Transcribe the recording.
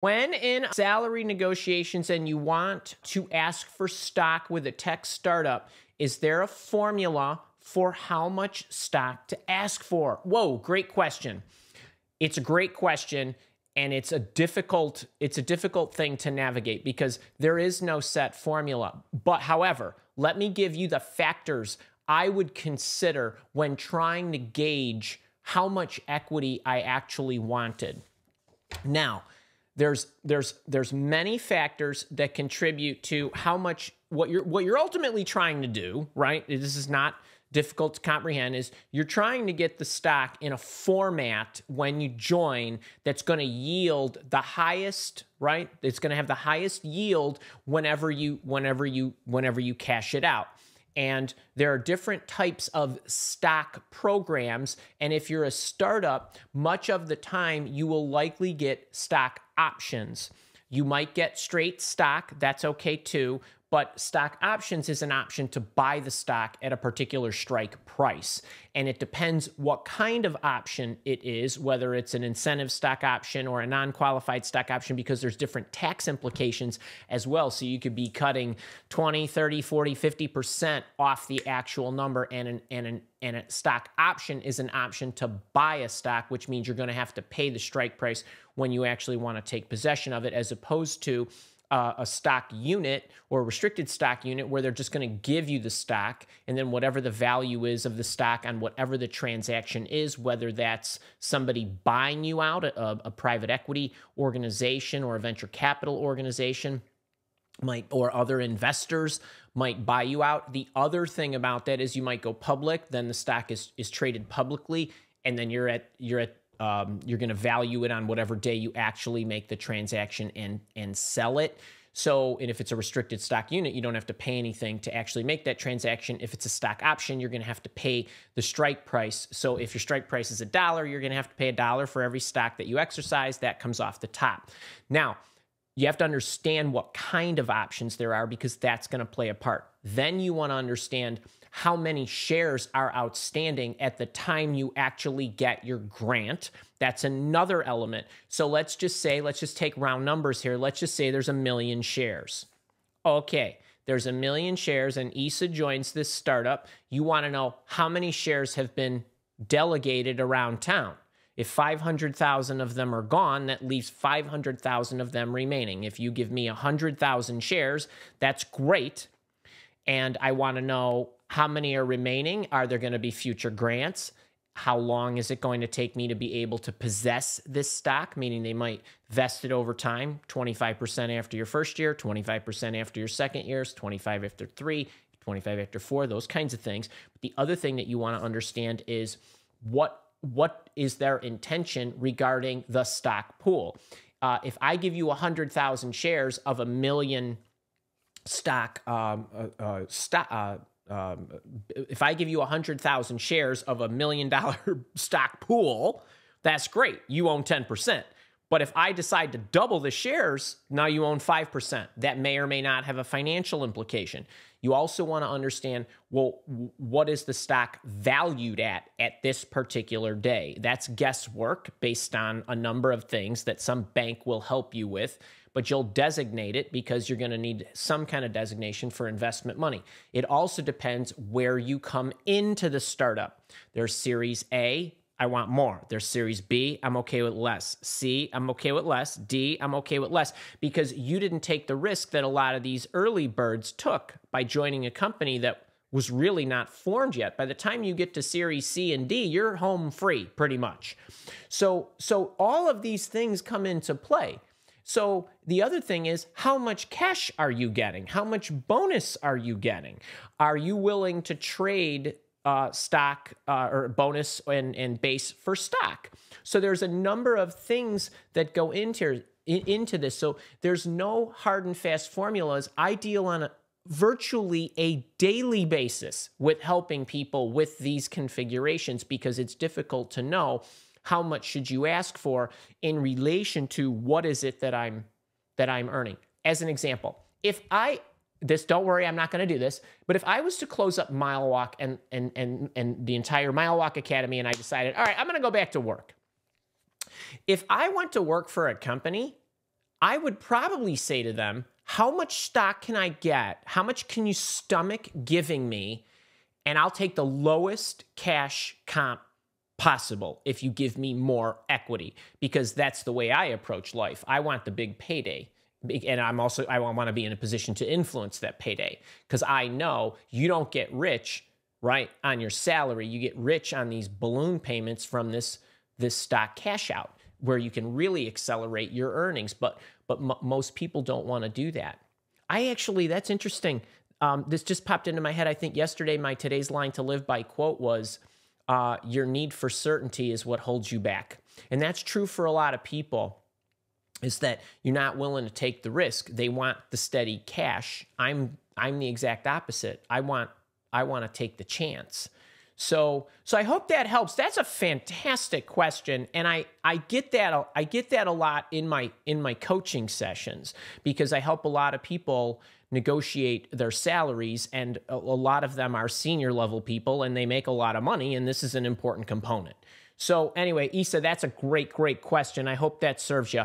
When in salary negotiations and you want to ask for stock with a tech startup, is there a formula for how much stock to ask for? Whoa, great question. It's a great question, and it's a difficult thing to navigate because there is no set formula. But however, let me give you the factors I would consider when trying to gauge how much equity I actually wanted. Now, there's many factors that contribute to how much what you're ultimately trying to do, right? This is not difficult to comprehend, is you're trying to get the stock in a format when you join that's going to yield the highest, right? It's going to have the highest yield whenever you cash it out. And there are different types of stock programs. And if you're a startup, much of the time you will likely get stock options. You might get straight stock. That's okay too. But stock options is an option to buy the stock at a particular strike price. And it depends what kind of option it is, whether it's an incentive stock option or a non-qualified stock option, because there's different tax implications as well. So you could be cutting 20, 30, 40, 50% off the actual number. And a stock option is an option to buy a stock, which means you're going to have to pay the strike price when you actually want to take possession of it, as opposed to a stock unit or a restricted stock unit where they're just going to give you the stock, and then whatever the value is of the stock on whatever the transaction is, whether that's somebody buying you out, a private equity organization or a venture capital organization, or other investors might buy you out. The other thing about that is you might go public, then the stock is traded publicly, and then you're going to value it on whatever day you actually make the transaction and sell it. So, and if it's a restricted stock unit, you don't have to pay anything to actually make that transaction. If it's a stock option, you're going to have to pay the strike price. So if your strike price is $1, you're going to have to pay $1 for every stock that you exercise. That comes off the top. Now, you have to understand what kind of options there are, because that's going to play a part. Then you want to understand how many shares are outstanding at the time you actually get your grant. That's another element. So let's just take round numbers here. Let's just say there's 1 million shares. Okay, there's 1 million shares and Isa joins this startup. You want to know how many shares have been delegated around town. If 500,000 of them are gone, that leaves 500,000 of them remaining. If you give me 100,000 shares, that's great. And I want to know how many are remaining. Are there going to be future grants? How long is it going to take me to be able to possess this stock? Meaning they might vest it over time, 25% after your first year, 25% after your second year, 25 after 3, 25 after 4, those kinds of things. But the other thing that you want to understand is what is their intention regarding the stock pool. If I give you 100,000 shares of 1 million stock, if I give you 100,000 shares of $1 million stock pool, that's great. You own 10%. But if I decide to double the shares, now you own 5%. That may or may not have a financial implication. You also want to understand, well, what is the stock valued at this particular day? That's guesswork based on a number of things that some bank will help you with, but you'll designate it because you're going to need some kind of designation for investment money. It also depends where you come into the startup. There's Series A, I want more. There's Series B, I'm okay with less. C, I'm okay with less. D, I'm okay with less, because you didn't take the risk that a lot of these early birds took by joining a company that was really not formed yet. By the time you get to Series C and D, you're home free pretty much. So all of these things come into play. So the other thing is, how much cash are you getting? How much bonus are you getting? Are you willing to trade stock or bonus and base for stock? So there's a number of things that go into this. So there's no hard and fast formulas. I deal on virtually a daily basis with helping people with these configurations, because it's difficult to know how much should you ask for in relation to what is it that I'm earning. As an example, don't worry, I'm not going to do this, but if I was to close up Mile Walk and the entire Mile Walk Academy, and I decided, all right, I'm going to go back to work. If I went to work for a company, I would probably say to them, how much stock can I get? How much can you stomach giving me? And I'll take the lowest cash comp possible if you give me more equity, because that's the way I approach life. I want the big payday. And I want to be in a position to influence that payday, because I know you don't get rich, right, on your salary. You get rich on these balloon payments from this stock cash out, where you can really accelerate your earnings. But most people don't want to do that. That's interesting. This just popped into my head. I think yesterday my today's line to live by quote was, your need for certainty is what holds you back. And that's true for a lot of people, is that you're not willing to take the risk. They want the steady cash. I'm the exact opposite. I want to take the chance. So I hope that helps. That's a fantastic question, and I get that a lot in my coaching sessions, because I help a lot of people negotiate their salaries, and a lot of them are senior level people, and they make a lot of money, and this is an important component. So anyway, Isa, that's a great question. I hope that serves you.